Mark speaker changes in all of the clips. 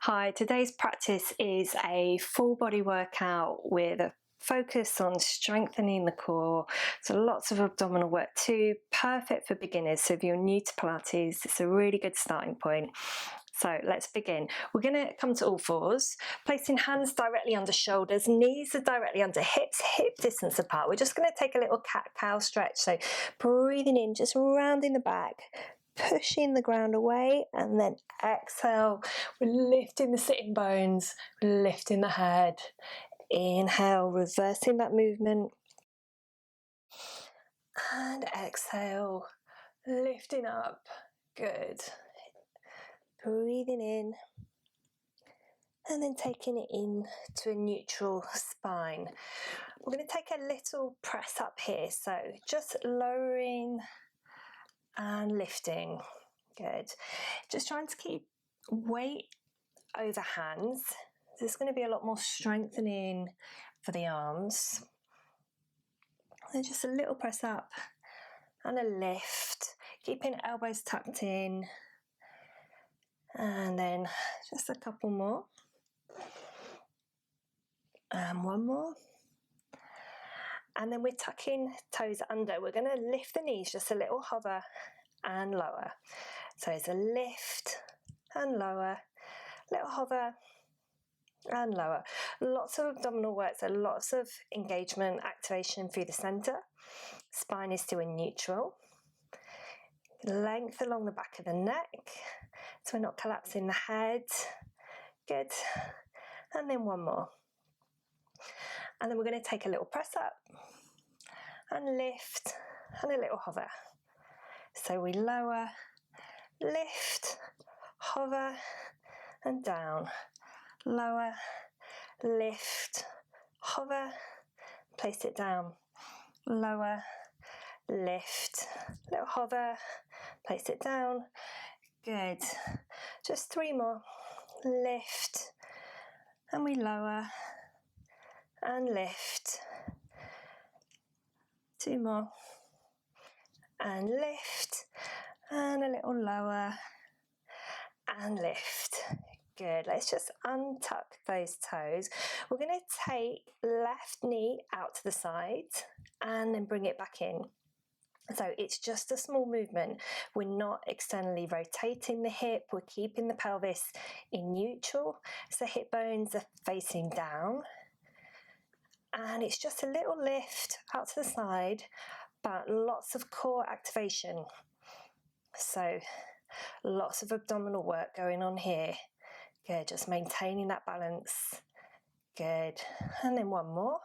Speaker 1: Hi, today's practice is a full body workout with a focus on strengthening the core. So lots of abdominal work too, perfect for beginners. So if you're new to Pilates, it's a really good starting point. So let's begin. We're going to come to all fours, placing hands directly under shoulders, knees are directly under hips, hip distance apart. We're just going to take a little cat-cow stretch. So breathing in, just rounding the back, pushing the ground away, and then exhale. We're lifting the sitting bones, lifting the head. Inhale, reversing that movement. And exhale, lifting up. Good. Breathing in. And then taking it in to a neutral spine. We're going to take a little press up here. So just lowering and lifting. Good. Just trying to keep weight over hands. There's going to be a lot more strengthening for the arms. And just a little press up and a lift. Keeping elbows tucked in. And then just a couple more. And one more. And then we're tucking toes under. We're going to lift the knees, just a little hover and lower. So it's a lift and lower, little hover and lower. Lots of abdominal work, so lots of engagement, activation through the center. Spine is still in neutral. Length along the back of the neck, so we're not collapsing the head. Good. And then one more. And then we're going to take a little press up and lift and a little hover. So we lower, lift, hover and down. Lower, lift, hover, place it down. Lower, lift, little hover, place it down. Good. Just three more. Lift and we lower and lift. Two more. And lift and a little lower and lift. Good. Let's just untuck those toes. We're going to take left knee out to the side and then bring it back in. So it's just a small movement. We're not externally rotating the hip. We're keeping the pelvis in neutral. So hip bones are facing down. And it's just a little lift out to the side, but lots of core activation. So lots of abdominal work going on here. Good, just maintaining that balance. Good, and then one more.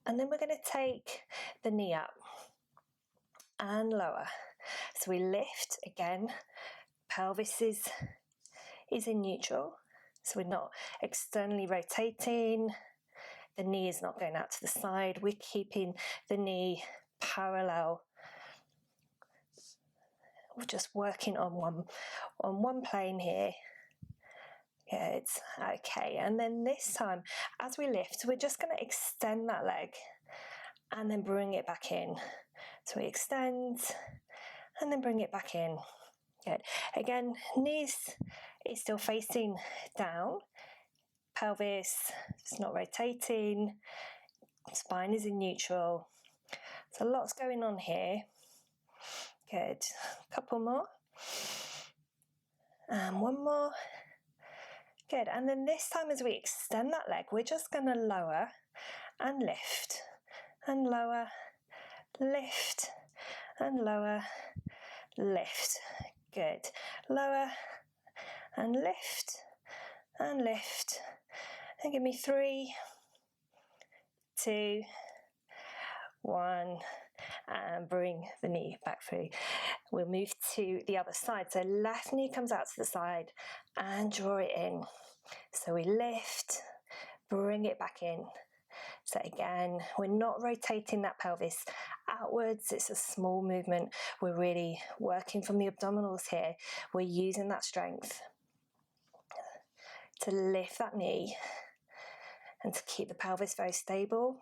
Speaker 1: And then we're going to take the knee up and lower. So we lift again, pelvis is in neutral. So we're not externally rotating. The knee is not going out to the side. We're keeping the knee parallel. We're just working on one plane here. Good. Okay, and then this time, as we lift, we're just going to extend that leg and then bring it back in. So we extend and then bring it back in. Good. Again, knees is still facing down. Pelvis is not rotating. Spine is in neutral. So lots going on here. Good. Couple more. And one more. Good. And then this time as we extend that leg, we're just going to lower and lift and lower, lift and lower, lift. Good. Lower and lift and lift. And give me 3, 2, 1. And bring the knee back through. We'll move to the other side. So left knee comes out to the side and draw it in. So we lift, bring it back in. So again, we're not rotating that pelvis outwards. It's a small movement. We're really working from the abdominals here. We're using that strength to lift that knee and to keep the pelvis very stable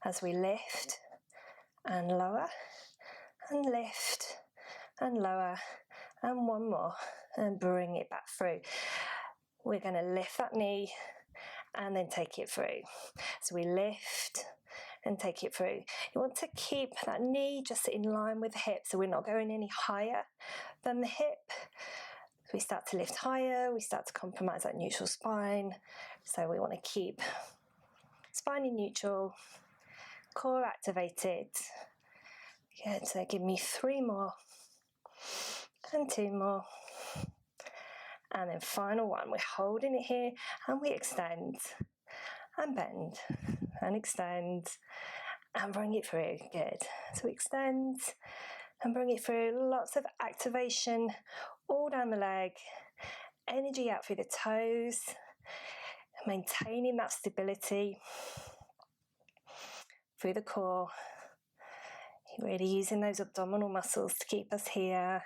Speaker 1: as we lift and lower and lift and lower and one more and bring it back through. we're going to lift that knee and then take it through. So we lift and take it through. You want to keep that knee just in line with the hip, so we're not going any higher than the hip. We start to lift higher, we start to compromise that neutral spine. So we want to keep spine in neutral, core activated. Good, so give me 3 more, and 2 more. And then final one, we're holding it here and we extend and bend and extend and bring it through. Good. So extend and bring it through. Lots of activation all down the leg, energy out through the toes, maintaining that stability through the core. Really using those abdominal muscles to keep us here.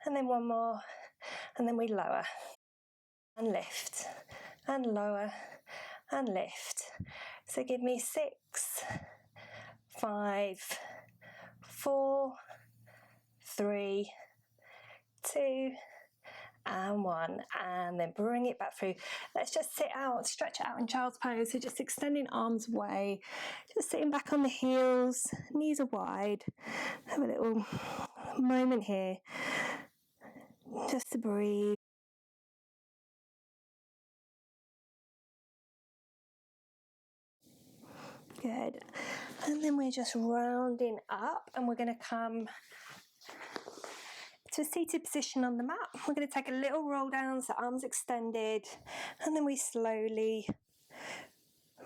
Speaker 1: And then 1 more, and then we lower and lift and lower and lift. So give me 6, 5, 4, 3, 2, and 1, and then bring it back through. Let's just sit out, stretch out in child's pose. So just extending arms away, just sitting back on the heels, knees are wide. Have a little moment here just to breathe. Good. And then we're just rounding up, and we're going to come to a seated position on the mat. We're going to take a little roll down, so arms extended, and then we slowly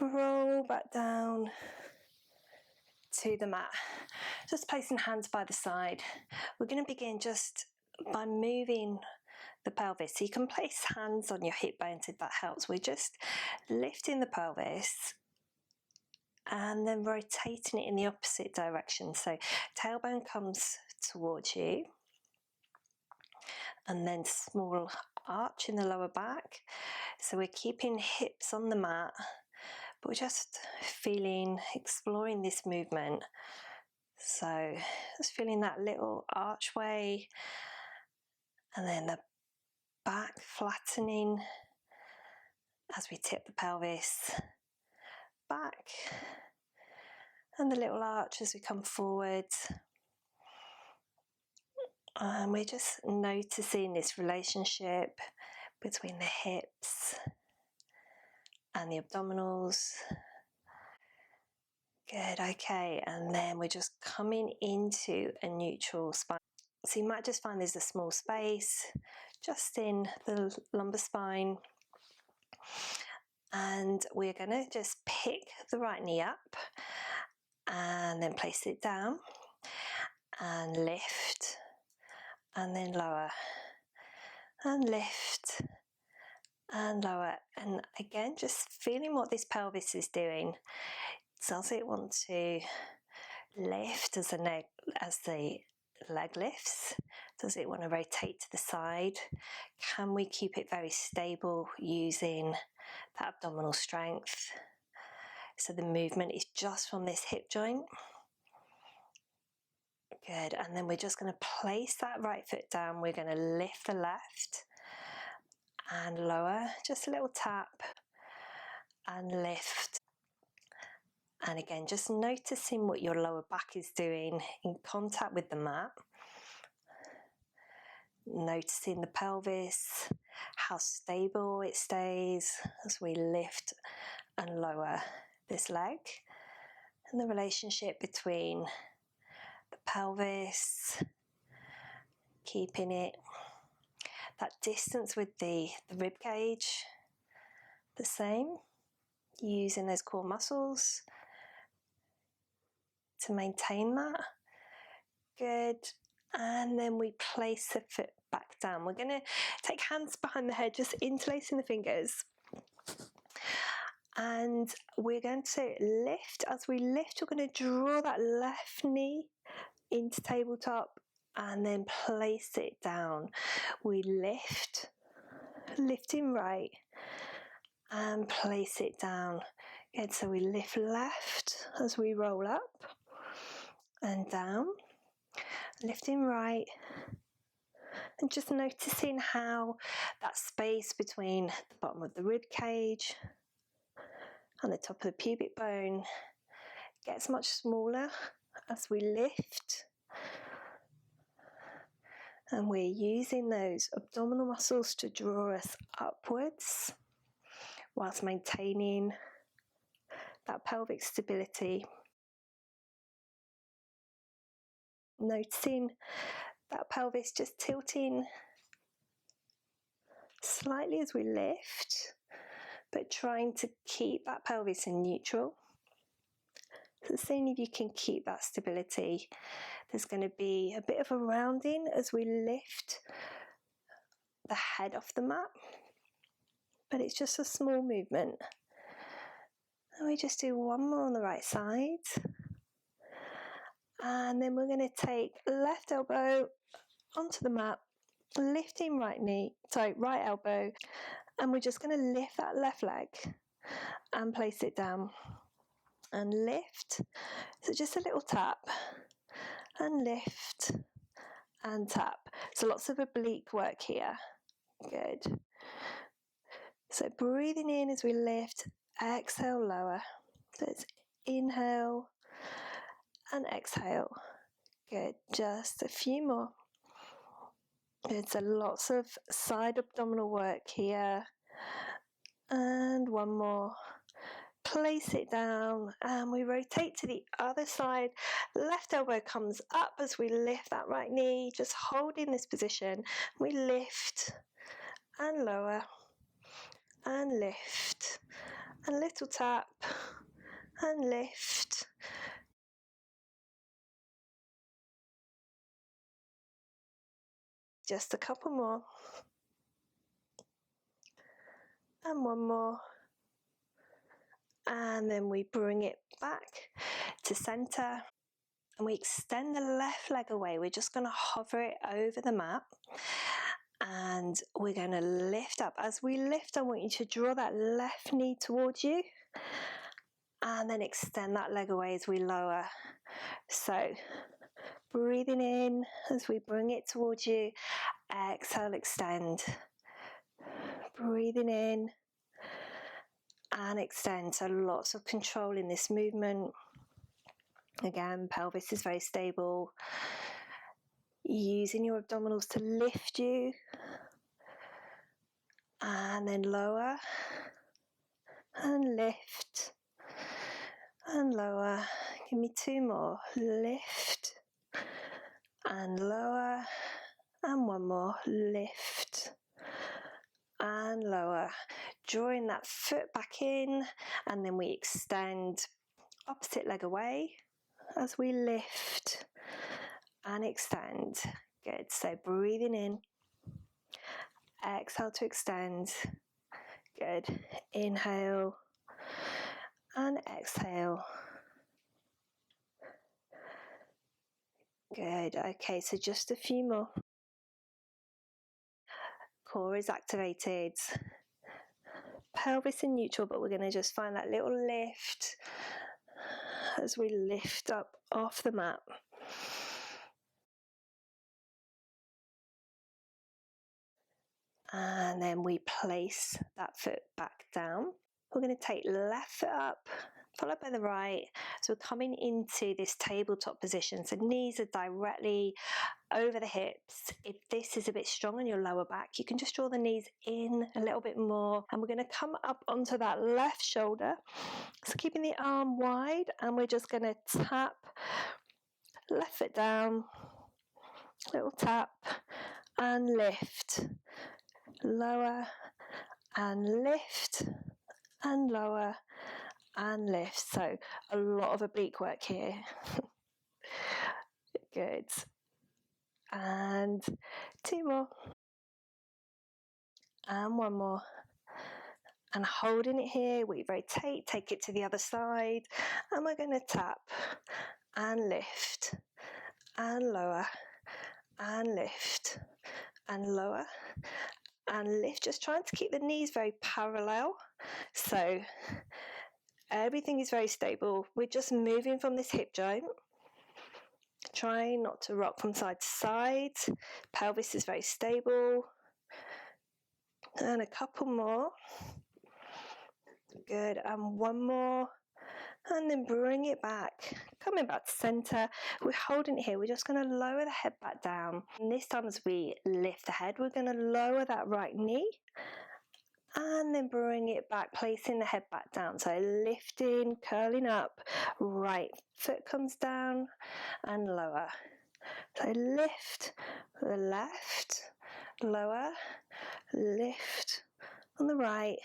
Speaker 1: roll back down to the mat. Just placing hands by the side. We're going to begin just by moving the pelvis. So you can place hands on your hip bones if that helps. We're just lifting the pelvis and then rotating it in the opposite direction. So tailbone comes towards you, and then small arch in the lower back. So we're keeping hips on the mat, but we're just exploring this movement. So just feeling that little archway, and then the back flattening as we tip the pelvis back, and the little arch as we come forward. And we're just noticing this relationship between the hips and the abdominals. Good, okay, and then we're just coming into a neutral spine. So you might just find there's a small space just in the lumbar spine. And we're going to just pick the right knee up and then place it down and lift, and then lower and lift and lower. And again, just feeling what this pelvis is doing. Does it want to lift as the leg lifts? Does it want to rotate to the side? Can we keep it very stable using that abdominal strength? So the movement is just from this hip joint. Good, and then we're just going to place that right foot down. We're going to lift the left and lower, just a little tap and lift. And again, just noticing what your lower back is doing in contact with the mat. Noticing the pelvis, how stable it stays as we lift and lower this leg, and the relationship between the pelvis, keeping it, that distance with the rib cage the same, using those core muscles to maintain that. Good. And then we place the foot back down. We're going to take hands behind the head, just interlacing the fingers. And we're going to lift. As we lift, we're going to draw that left knee into tabletop and then place it down. We lift, lifting right, and place it down. Good, so we lift left as we roll up and down, lifting right And just noticing how that space between the bottom of the rib cage and the top of the pubic bone gets much smaller as we lift. And we're using those abdominal muscles to draw us upwards whilst maintaining that pelvic stability. Noticing that pelvis just tilting slightly as we lift, but trying to keep that pelvis in neutral. So seeing if you can keep that stability. There's going to be a bit of a rounding as we lift the head off the mat, but it's just a small movement. And we just do one more on the right side. And then we're going to take left elbow onto the mat, lifting right elbow, and we're just going to lift that left leg and place it down and lift. So just a little tap and lift and tap. So lots of oblique work here. Good. So breathing in as we lift, exhale, lower. So it's inhale and exhale. Good. Just a few more. Good. So lots of side abdominal work here. And one more. Place it down and we rotate to the other side. Left elbow comes up as we lift that right knee, just holding this position. We lift and lower and lift, a little tap and lift. Just a couple more. And one more. And then we bring it back to center. And we extend the left leg away. We're just going to hover it over the mat. And we're going to lift up. As we lift, I want you to draw that left knee towards you. And then extend that leg away as we lower. So breathing in as we bring it towards you. Exhale, extend. Breathing in and extend. So lots of control in this movement. Again, pelvis is very stable. Using your abdominals to lift you. And then lower. And lift. And lower. Give me two more. Lift. And lower. And one more. Lift. And lower. Drawing that foot back in. And then we extend opposite leg away as we lift and extend. Good. So breathing in. Exhale to extend. Good. Inhale and exhale. Good. Okay, so just a few more. Core is activated. Pelvis in neutral, but we're going to just find that little lift as we lift up off the mat. And then we place that foot back down. We're going to take left foot up, followed by the right. So we're coming into this tabletop position. So knees are directly over the hips. If this is a bit strong on your lower back, you can just draw the knees in a little bit more. And we're going to come up onto that left shoulder. So keeping the arm wide, and we're just going to tap left foot down, little tap, and lift. Lower and lift and lower and lift. So a lot of oblique work here. Good. And two more. And one more. And holding it here, we rotate, take it to the other side, and we're going to tap and lift and lower and lift and lower and lift, just trying to keep the knees very parallel. So everything is very stable. We're just moving from this hip joint, Try not to rock from side to side. Pelvis is very stable. And a couple more. Good, and one more. And then bring it back, coming back to center. We're holding it here. We're just going to lower the head back down. And this time as we lift the head, we're going to lower that right knee and then bring it back, placing the head back down. So lifting, curling up, right foot comes down and lower. So lift the left, lower, lift on the right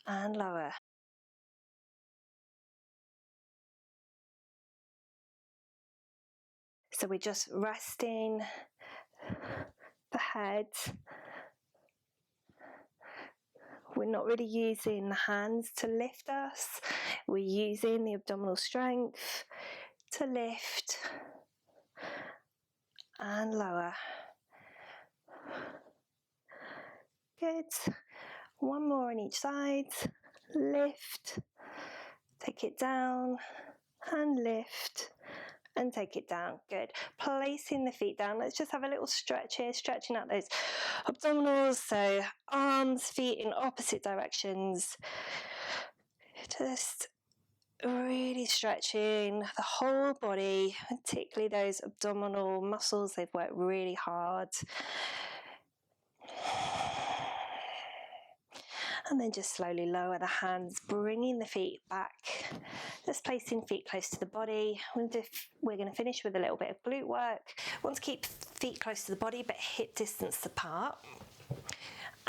Speaker 1: and lower. So we're just resting the head. We're not really using the hands to lift us. We're using the abdominal strength to lift and lower. Good. One more on each side. Lift, take it down and lift. And take it down. Good. Placing the feet down. Let's just have a little stretch here, stretching out those abdominals. So arms, feet in opposite directions. Just really stretching the whole body, particularly those abdominal muscles. They've worked really hard. And then just slowly lower the hands, bringing the feet back. Just placing feet close to the body. We're going to finish with a little bit of glute work. Want to keep feet close to the body, but hip distance apart.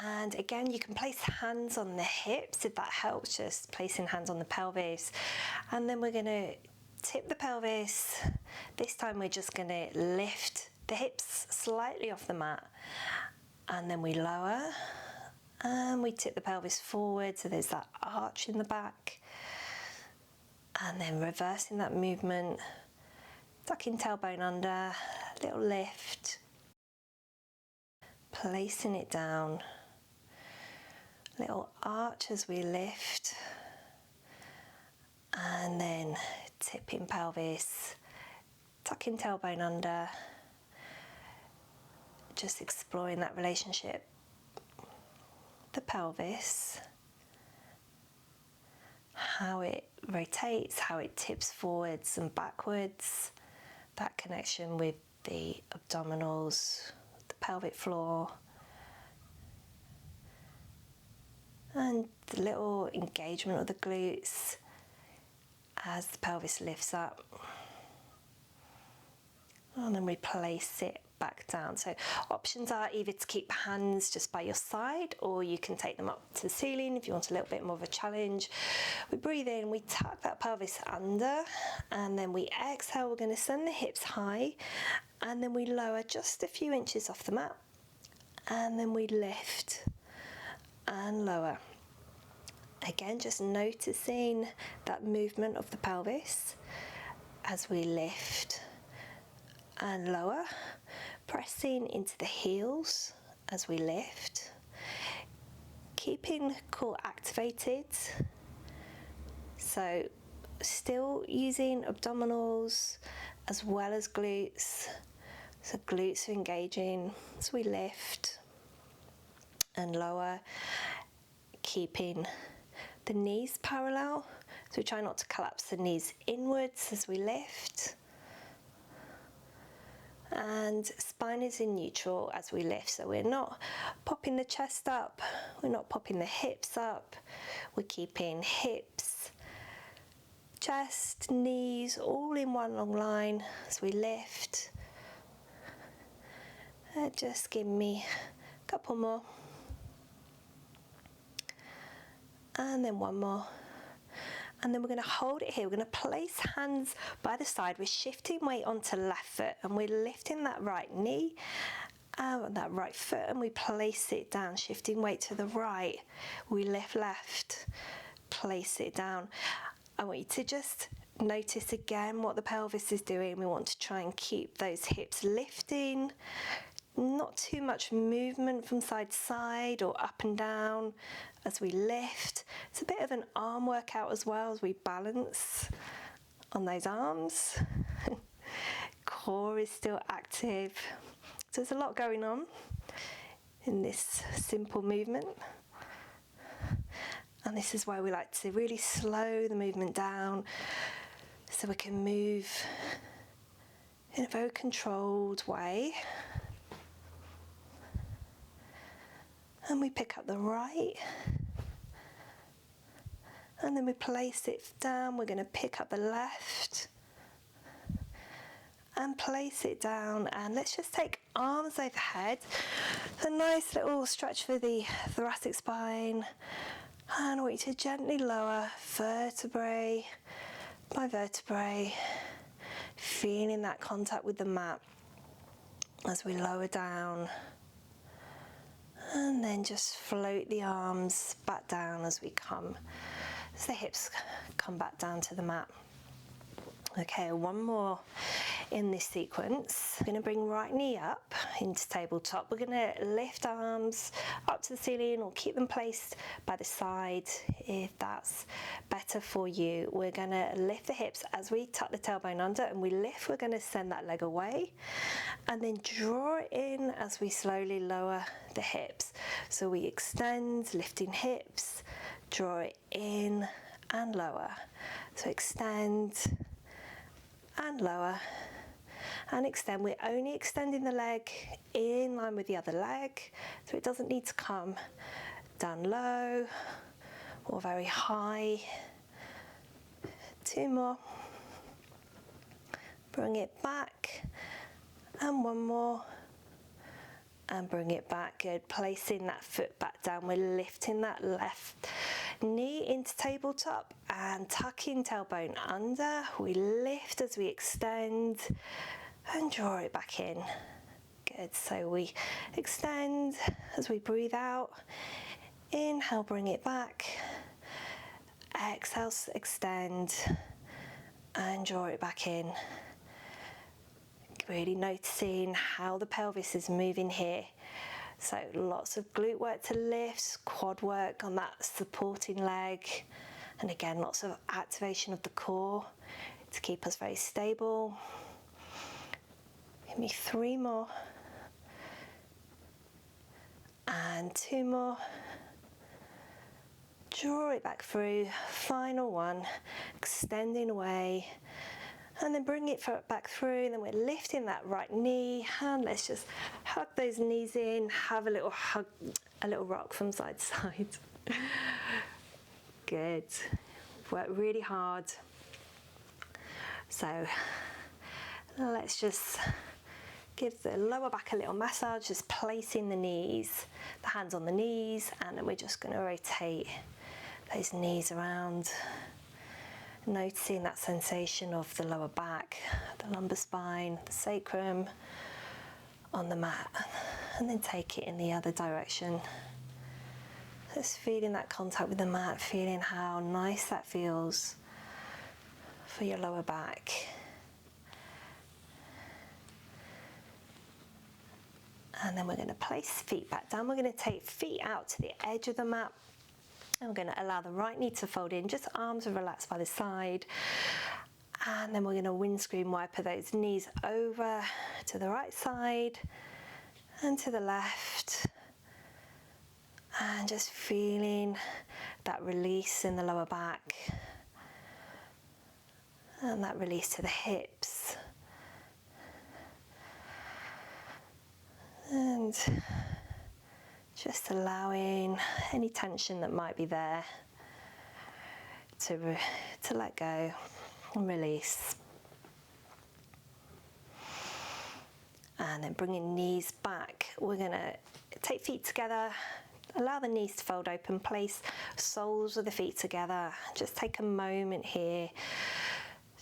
Speaker 1: And again, you can place hands on the hips if that helps, just placing hands on the pelvis. And then we're going to tip the pelvis. This time we're just going to lift the hips slightly off the mat. And then we lower. And we tip the pelvis forward, so there's that arch in the back. And then reversing that movement, tucking tailbone under, little lift, placing it down, little arch as we lift, and then tipping pelvis, tucking tailbone under, just exploring that relationship. The pelvis, how it rotates, how it tips forwards and backwards, that connection with the abdominals, the pelvic floor, and the little engagement of the glutes as the pelvis lifts up. And then we place it back down. So options are either to keep hands just by your side, or you can take them up to the ceiling if you want a little bit more of a challenge. We breathe in, we tuck that pelvis under, and then we exhale. We're going to send the hips high, and then we lower just a few inches off the mat, and then we lift and lower. Again, just noticing that movement of the pelvis as we lift and lower, pressing into the heels as we lift, keeping core activated, so still using abdominals as well as glutes, so glutes are engaging as we lift and lower, keeping the knees parallel, so we try not to collapse the knees inwards as we lift. And spine is in neutral as we lift, so we're not popping the chest up, we're not popping the hips up, we're keeping hips, chest, knees all in one long line as we lift. Just give me a couple more, and then one more. And then we're going to hold it here. We're going to place hands by the side. We're shifting weight onto left foot, and we're lifting that right knee, that right foot, and we place it down, shifting weight to the right. We lift left, place it down. I want you to just notice again what the pelvis is doing. We want to try and keep those hips lifting, not too much movement from side to side or up and down as we lift. It's a bit of an arm workout as well as we balance on those arms. core is still active. So there's a lot going on in this simple movement. And this is why we like to really slow the movement down so we can move in a very controlled way. And we pick up the right, and then we place it down. We're going to pick up the left and place it down, and let's just take arms overhead. A nice little stretch for the thoracic spine, and I want you to gently lower vertebrae by vertebrae, feeling that contact with the mat as we lower down. And then just float the arms back down as we come, as the hips come back down to the mat. Okay, one more in this sequence. We're going to bring right knee up into tabletop. We're going to lift arms up to the ceiling or keep them placed by the side if that's better for you. We're going to lift the hips as we tuck the tailbone under, and we lift. We're going to send that leg away and then draw it in as we slowly lower the hips. So we extend, lifting hips, draw it in and lower. So extend and lower and extend. We're only extending the leg in line with the other leg, so it doesn't need to come down low or very high. Two more. Bring it back, and one more, and bring it back. Good. Placing that foot back down. We're lifting that left knee into tabletop and tucking tailbone under. We lift as we extend and draw it back in. Good. So we extend as we breathe out. Inhale, bring it back. Exhale, extend and draw it back in. Really noticing how the pelvis is moving here. So lots of glute work to lift, quad work on that supporting leg, and again lots of activation of the core to keep us very stable. Give me three more, and two more. Draw it back through, final one, extending away. And then bring it back through, and then we're lifting that right knee, and let's just hug those knees in, have a little hug, a little rock from side to side. Good. Work really hard. So let's just give the lower back a little massage, just placing the knees, the hands on the knees, and then we're just going to rotate those knees around. Noticing that sensation of the lower back, the lumbar spine, the sacrum on the mat, and then take it in the other direction. Just feeling that contact with the mat, feeling how nice that feels for your lower back. And then we're going to place feet back down. We're going to take feet out to the edge of the mat. And we're going to allow the right knee to fold in, just arms are relaxed by the side. And then we're going to windscreen wiper those knees over to the right side and to the left. And just feeling that release in the lower back. And that release to the hips. And just allowing any tension that might be there to let go and release. And then bringing knees back, we're going to take feet together, allow the knees to fold open, place soles of the feet together. Just take a moment here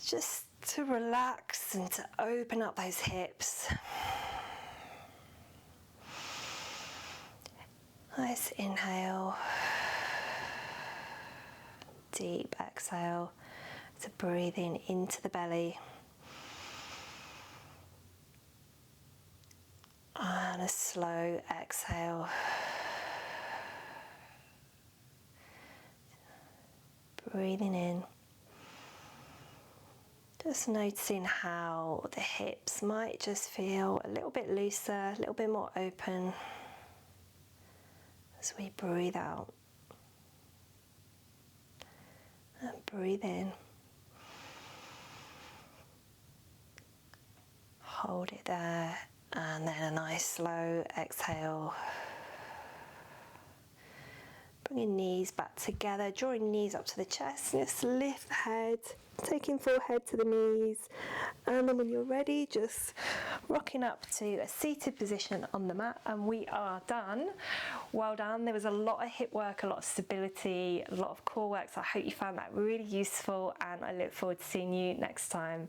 Speaker 1: just to relax and to open up those hips. Nice inhale, deep exhale, so breathing into the belly, and a slow exhale, breathing in, Just noticing how the hips might just feel a little bit looser, a little bit more open as we breathe out and breathe in. Hold it there, and then a nice slow exhale. Bringing knees back together, drawing knees up to the chest, and just lift the head, taking forehead to the knees, and then when you're ready, just rocking up to a seated position on the mat, and we are done. Well done. There was a lot of hip work, a lot of stability, a lot of core work, so I hope you found that really useful, and I look forward to seeing you next time.